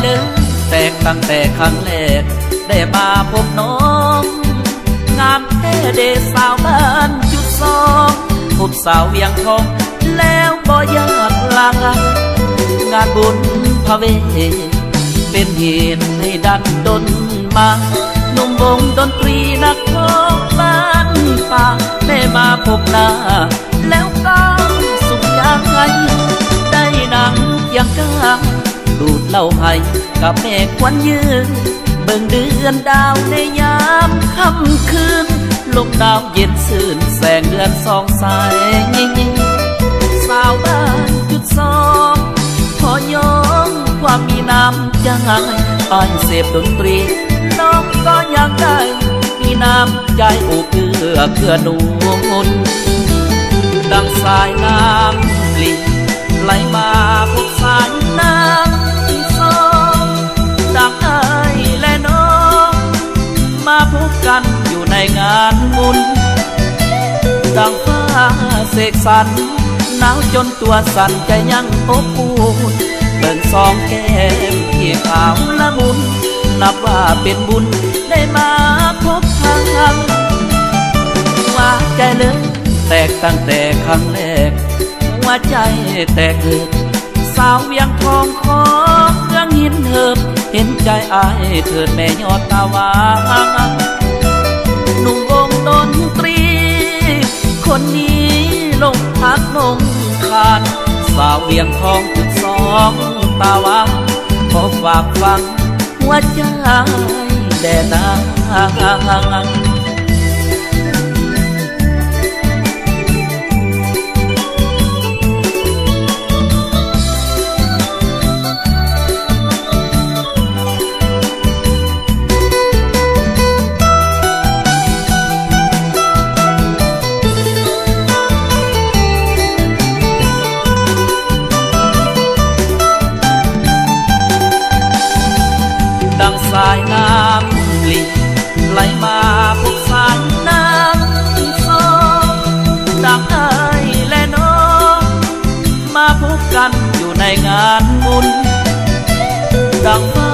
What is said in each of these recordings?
เลยแตกตั้งแต่ครั้งแรกได้มาพบน้องงามแท้เดสาวบ้านจุดสองพบสาวเวียงทองแล้วบ่อยากลางานบุญพระเวทเป็นเหตุให้ดันดนมาหนุ่มวงดนตรีนักร้องบ้านป่าได้มาพบหน้าแล้วก็สุขอย่างไรได้นั่งยังกาดูดเหล้าให้กับแม่ควันยืนเบิ่งเดือนดาวในยามค่ำคืนลมดาวเย็นซื่นแสงเดือนส่องสายยิ่งสาวบ้านจุดสองขอยอมความมีน้ำใจอ้ายเสพดนตรีน้องก็ยังได้มีน้ำใจโอบเกื้อหนุนดังสายน้ำลิไหลมาพบสายน้ำสองดังอ้ายและน้องมาพบกันอยู่ในงานบุญดังฟ้าเสกสรรหนาวจนตัวสั่นใจยังอบอุ่นเบิ่งสองแก้มที่ขาวละมุนนับว่าเป็นบุญได้มาพบทางว่าใจเลยแตกตั้งแต่ครั้งแรกหัวใจแตกเกิดสาวเวียงทองขอเรื่องหินเหิบเห็นใจอายเถิดแม่ยอดตาวางหนุ่มวงดนตรีคนนี้ลงพักลงคานสาวเวียงทองจุดสองตาวาขอฝากฟังหัวใจแด่นางสายน้ำลิไหลมาพบสายน้ำสองดังอ้ายและน้องมาพบกันอยู่ในงานบุญดังฟ้า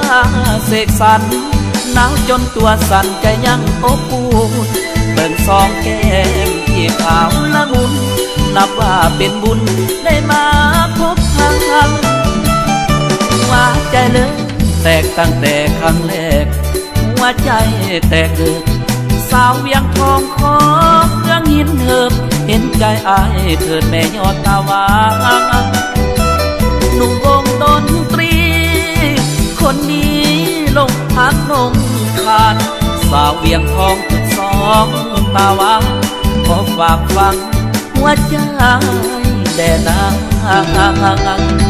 เสกสรรหนาวจนตัวสั่นใจยังอบอุ่นเบิ่งสองแก้มที่ขาวละมุนนับว่าเป็นบุญได้มาพบทางว่าใจเลยแตกตั้งแต่ครั้งแรกหัวใจแตกเกิดสาวเวียงทองขอเรื่องหินเหิบเห็นใจอายเถิดแม่ยอดตาวางหนุ่มวงดนตรีคนนี้ลงพักลงคานสาวเวียงทองจุดสองตาวางขอฝากฟังหัวใจแด่นาง